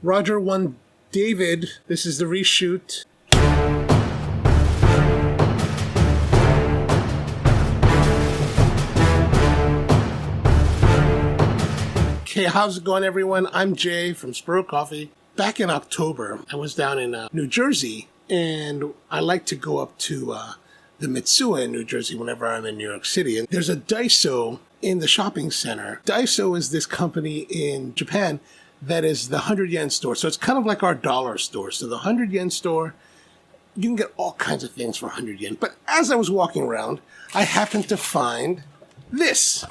Roger 1 David, this is the reshoot. Okay, how's it going, everyone? I'm Jay from Spro Coffee. Back in October, I was down in New Jersey, and I like to go up to the Mitsuya in New Jersey whenever I'm in New York City. And there's a Daiso in the shopping center. Daiso is this company in Japan that is the 100 yen store. So it's kind of like our dollar store. So the 100 yen store, you can get all kinds of things for 100 yen. But as I was walking around, I happened to find this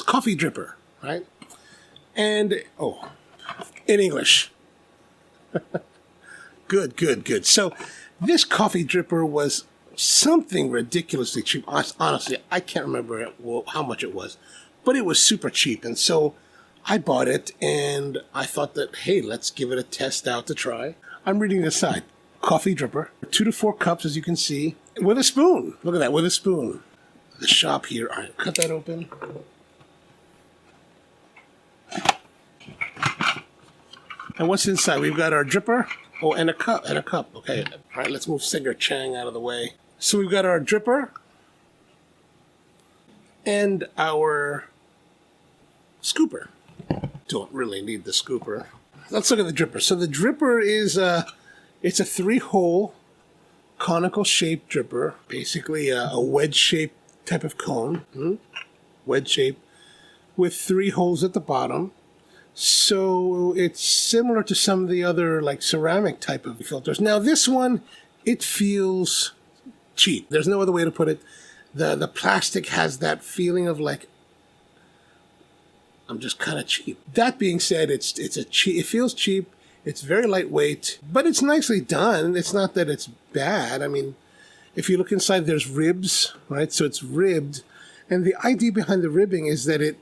coffee dripper, right? And, oh, in English. Good. So this coffee dripper was something ridiculously cheap. Honestly, I can't remember how much it was, but it was super cheap. And so I bought it, and I thought that, hey, let's give it a test out to try. I'm reading this side. Coffee dripper, 2 to 4 cups, as you can see, with a spoon. Look at that, with a spoon. The shop here. All right, cut that open. And what's inside? We've got our dripper. Oh, and a cup. Okay. All right, let's move Senator Chang out of the way. So we've got our dripper and our scooper. Don't really need the scooper. Let's look at the dripper. So the dripper is it's a 3-hole conical shaped dripper, basically a wedge shaped type of cone, wedge shape with 3 holes at the bottom. So it's similar to some of the other like ceramic type of filters. Now this one, it feels cheap. There's no other way to put it. The plastic has that feeling of like, I'm just kind of cheap. That being said, it feels cheap. It's very lightweight, but it's nicely done. It's not that it's bad. I mean, if you look inside, there's ribs, right? So it's ribbed, and the idea behind the ribbing is that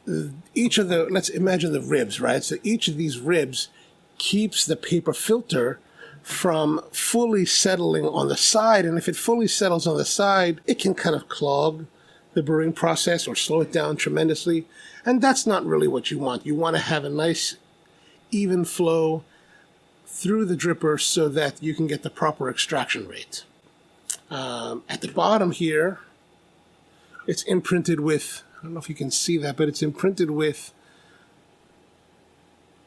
let's imagine the ribs, right? So each of these ribs keeps the paper filter from fully settling on the side. And if it fully settles on the side, it can kind of clog the brewing process or slow it down tremendously. And that's not really what you want. You want to have a nice, even flow through the dripper so that you can get the proper extraction rate. At the bottom here, it's imprinted with, I don't know if you can see that, but it's imprinted with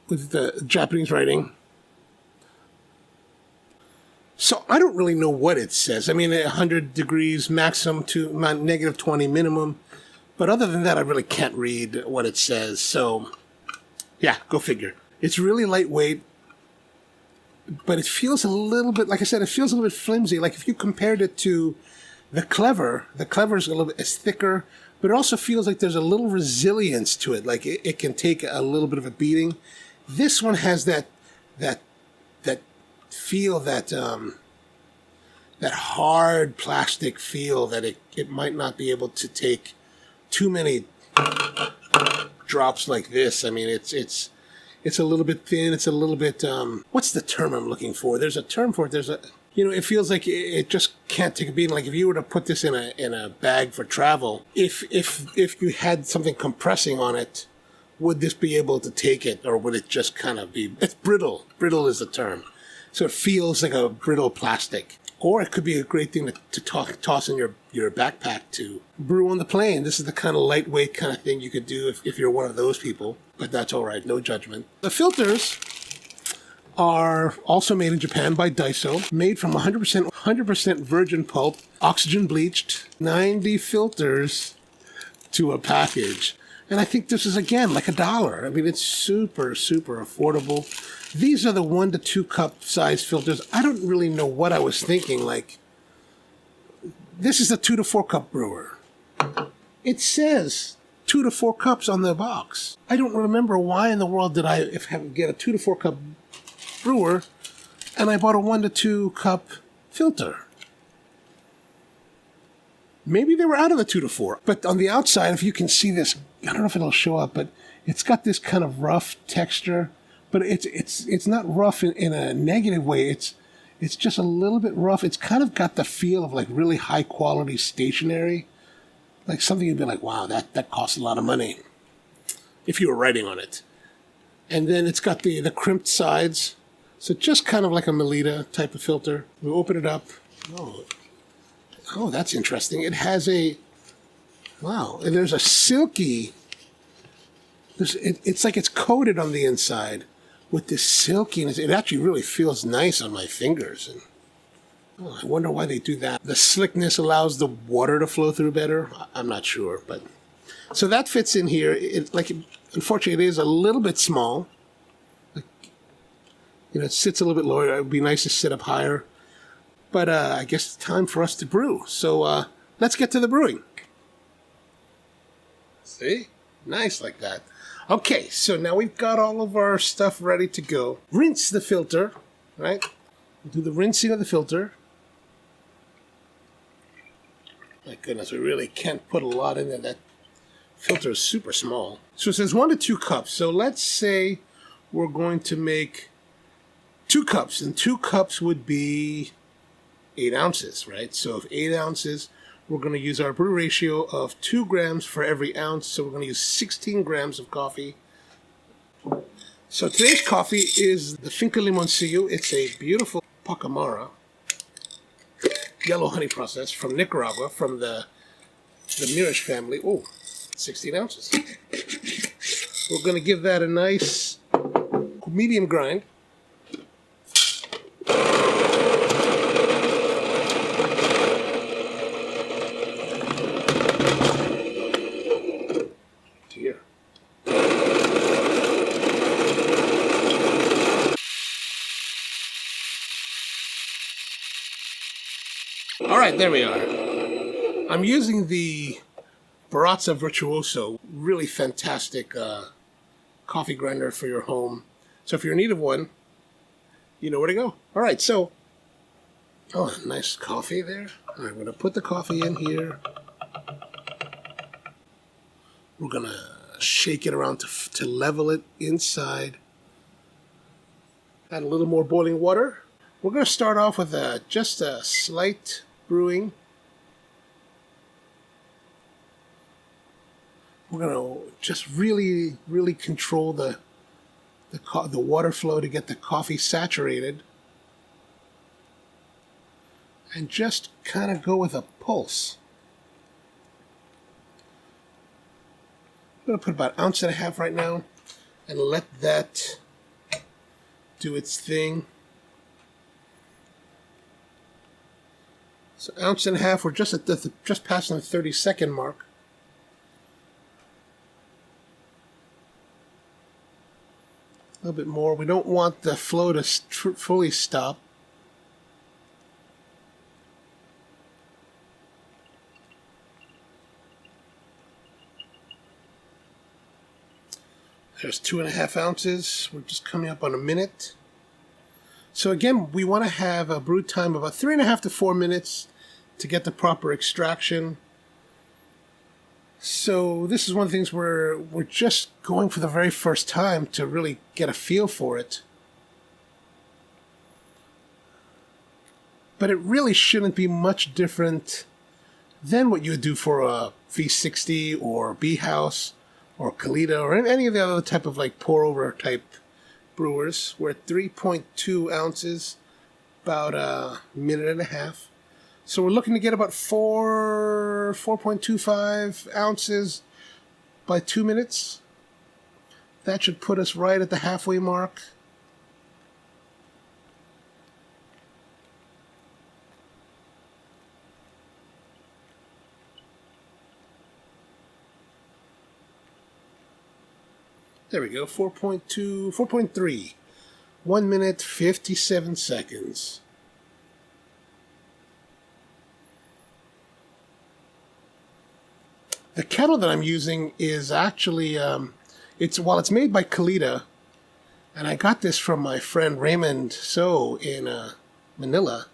the Japanese writing. So I don't really know what it says. I mean, 100 degrees maximum to -20 minimum. But other than that, I really can't read what it says. So, yeah, go figure. It's really lightweight, but it feels a little bit, like I said, it feels a little bit flimsy. Like if you compared it to the Clever is a little bit, it's thicker, but it also feels like there's a little resilience to it. Like it can take a little bit of a beating. This one has that feel, that hard plastic feel that it might not be able to take too many drops like this. I mean, it's a little bit thin. It's a little bit, what's the term I'm looking for? There's a term for it. It feels like it just can't take a beating. Like if you were to put this in a bag for travel, if you had something compressing on it, would this be able to take it, or would it just kind of be? It's brittle. Brittle is the term. So it feels like a brittle plastic. Or it could be a great thing to toss in your backpack to brew on the plane. This is the kind of lightweight kind of thing you could do if you're one of those people. But that's all right. No judgment. The filters are also made in Japan by Daiso, made from 100% virgin pulp, oxygen bleached, 90 filters to a package. And I think this is, again, like $1. I mean, it's super, super affordable. These are the 1 to 2 cup size filters. I don't really know what I was thinking. Like, this is a 2 to 4 cup brewer. It says 2 to 4 cups on the box. I don't remember why in the world did I get a 2 to 4 cup brewer, and I bought a 1 to 2 cup filter. Maybe they were out of the 2 to 4. But on the outside, if you can see this, I don't know if it'll show up, but it's got this kind of rough texture. But it's not rough in a negative way. It's just a little bit rough. It's kind of got the feel of like really high quality stationery. Like something you'd be like, wow, that costs a lot of money if you were writing on it. And then it's got the crimped sides. So just kind of like a Melitta type of filter. We open it up. Oh, that's interesting. It has a, wow, there's a silky, it's like it's coated on the inside with this silkiness. It actually really feels nice on my fingers. And I wonder why they do that. The slickness allows the water to flow through better. I'm not sure, but so that fits in here. Unfortunately, it is a little bit small. It sits a little bit lower. It would be nice to sit up higher. But I guess it's time for us to brew. So let's get to the brewing. See? Nice like that. Okay, so now we've got all of our stuff ready to go. Rinse the filter, right? We'll do the rinsing of the filter. My goodness, we really can't put a lot in there. That filter is super small. So it says 1 to 2 cups. So let's say we're going to make 2 cups, and 2 cups would be 8 ounces, right? So if 8 ounces, we're going to use our brew ratio of 2 grams for every ounce. So we're going to use 16 grams of coffee. So today's coffee is the Finca Limoncillo. It's a beautiful Pacamara yellow honey process from Nicaragua, from the Mirish family. Oh, 16 ounces. We're going to give that a nice medium grind. All right, there we are. I'm using the Baratza Virtuoso, really fantastic coffee grinder for your home. So if you're in need of one, you know where to go. All right, so, oh, nice coffee there. All right, I'm going to put the coffee in here. We're going to shake it around to level it inside. Add a little more boiling water. We're going to start off with just a slight brewing. We're going to just really, really control the water flow to get the coffee saturated. And just kind of go with a pulse. I'm going to put about 1.5 ounces right now and let that do its thing. So 1.5 ounces, we're just at just passing the 30-second mark. A little bit more. We don't want the flow to fully stop. There's 2.5 ounces. We're just coming up on a minute. So again, we want to have a brew time of about 3.5 to 4 minutes to get the proper extraction. So this is one of the things where we're just going for the very first time to really get a feel for it. But it really shouldn't be much different than what you would do for a V60 or B House or Kalita or any of the other type of like pour over type brewers. We're at 3.2 ounces, about 1.5 minutes. So we're looking to get about 4.25 ounces by 2 minutes. That should put us right at the halfway mark. There we go, 4.3. 1 minute, 57 seconds. The kettle that I'm using is actually, it's made by Kalita, and I got this from my friend Raymond So in Manila.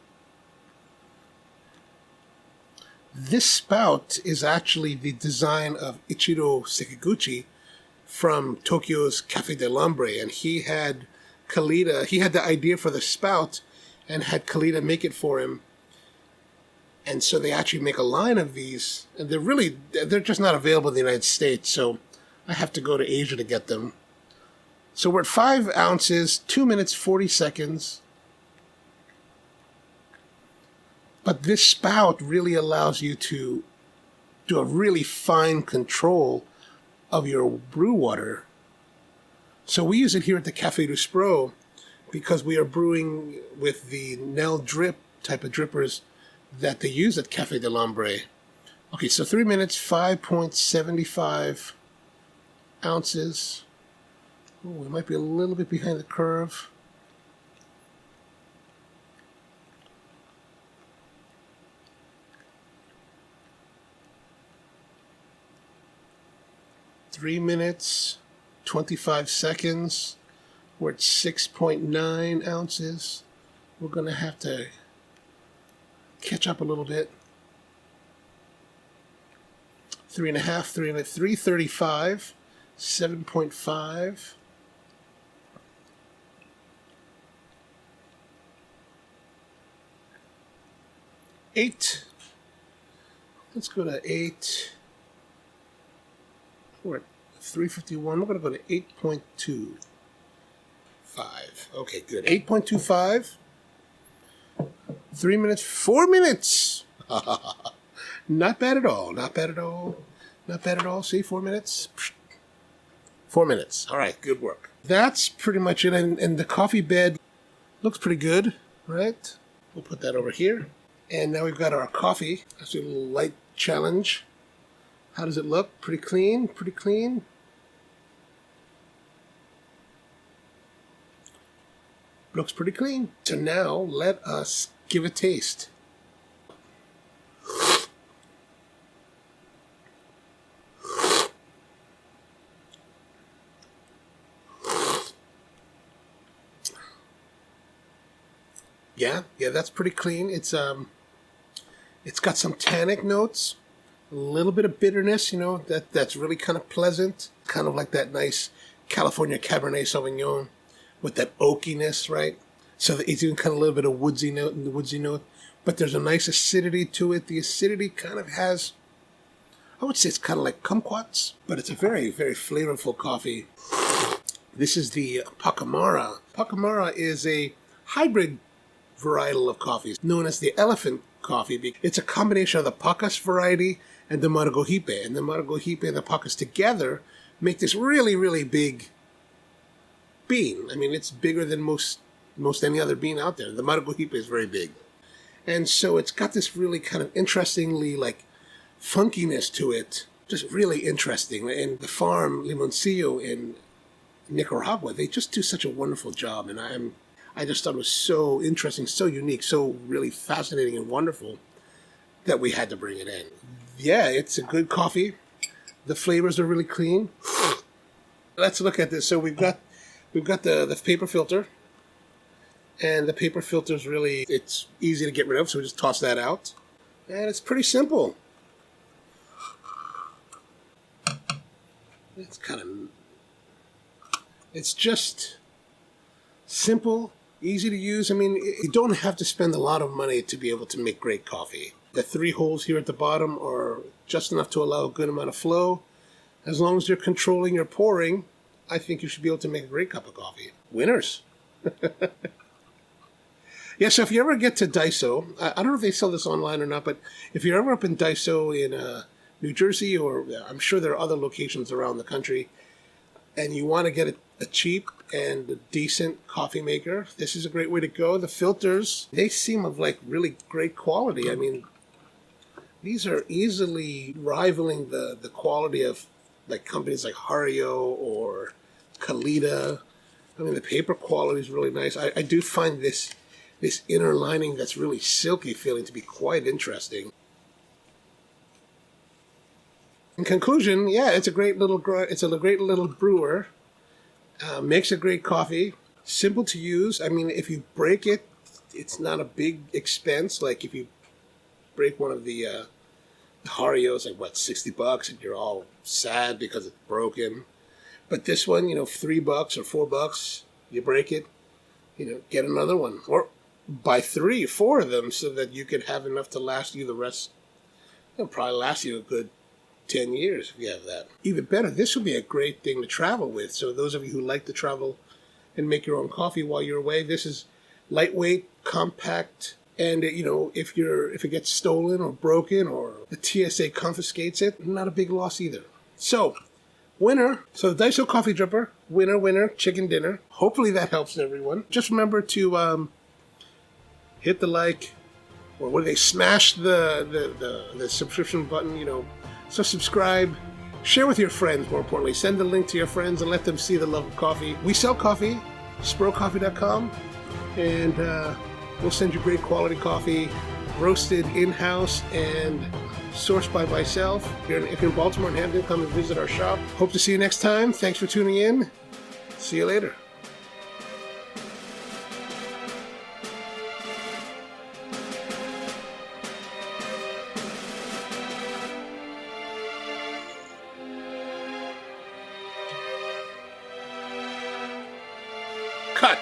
This spout is actually the design of Ichiro Sekiguchi from Tokyo's Cafe del Hombre, and he had the idea for the spout and had Kalita make it for him. And so they actually make a line of these, and they're just not available in the United States, so I have to go to Asia to get them. So we're at 5 ounces, 2 minutes, 40 seconds. But this spout really allows you to do a really fine control of your brew water. So we use it here at the Café du Spro because we are brewing with the Nel drip type of drippers that they use at Café de l'Ombre. Okay, so 3 minutes, 5.75 ounces. Oh, we might be a little bit behind the curve. Three minutes, 25 seconds. We're at 6.9 ounces. We're going to have to catch up a little bit. 3.5, 3:35, 7.5. 8. Let's go to 8. We're at 351. We're going to go to 8.25. Okay, good. 8.25. 3 minutes, 4 minutes. Not bad at all. Not bad at all. Not bad at all. See, 4 minutes. 4 minutes. All right, good work. That's pretty much it. And the coffee bed looks pretty good, right? We'll put that over here. And now we've got our coffee. Let's do a little light challenge. How does it look? Pretty clean? Pretty clean? Looks pretty clean. So now let us give a taste. Yeah, that's pretty clean. It's got some tannic notes, a little bit of bitterness, you know, that's really kind of pleasant, kind of like that nice California Cabernet Sauvignon with that oakiness, right? So it's even kind of a little bit of woodsy note, but there's a nice acidity to it. The acidity kind of has, I would say it's kind of like kumquats, but it's a very, very flavorful coffee. This is the Pacamara. Pacamara is a hybrid varietal of coffees known as the elephant coffee. It's a combination of the Pacas variety and the Maragogipe. And the Maragogipe and the Pacas together make this really, really big bean. I mean, it's bigger than most any other bean out there. The Maragogipe is very big. And so it's got this really kind of interestingly like funkiness to it. Just really interesting. And the farm, Limoncillo in Nicaragua, they just do such a wonderful job. And I just thought it was so interesting, so unique, so really fascinating and wonderful that we had to bring it in. Yeah, it's a good coffee. The flavors are really clean. Let's look at this. So we've got the paper filter, and the paper filter is really, it's easy to get rid of, so we just toss that out. And it's pretty simple. It's just simple, easy to use. I mean, you don't have to spend a lot of money to be able to make great coffee. The 3 holes here at the bottom are just enough to allow a good amount of flow. As long as you're controlling your pouring, I think you should be able to make a great cup of coffee. Winners. Yeah, so if you ever get to Daiso, I don't know if they sell this online or not, but if you're ever up in Daiso in New Jersey, or I'm sure there are other locations around the country, and you want to get a cheap and a decent coffee maker, this is a great way to go. The filters, they seem of like really great quality. I mean, these are easily rivaling the quality of like companies like Hario or Kalita. I mean, the paper quality is really nice. I do find this inner lining that's really silky feeling to be quite interesting. In conclusion, yeah, it's a great little brewer. Makes a great coffee. Simple to use. I mean, if you break it, it's not a big expense. Like if you break one of the Harios, like what, $60, and you're all sad because it's broken. But this one, you know, $3 or $4, you break it, you know, get another one, or buy 3 or 4 of them so that you could have enough to last you the rest. It'll probably last you a good 10 years if you have that. Even better, this would be a great thing to travel with. So those of you who like to travel and make your own coffee while you're away, this is lightweight, compact, and you know, if it gets stolen or broken or the TSA confiscates it, not a big loss either. So, winner. So the Daiso coffee dripper, winner, chicken dinner. Hopefully that helps everyone. Just remember to hit the like, or what do they, smash the subscription button, you know. So subscribe, share with your friends, more importantly. Send the link to your friends and let them see the love of coffee. We sell coffee, SproCoffee.com, and we'll send you great quality coffee, roasted in-house and sourced by myself. If you're in Baltimore and Hampton, come and visit our shop. Hope to see you next time. Thanks for tuning in. See you later. Cut.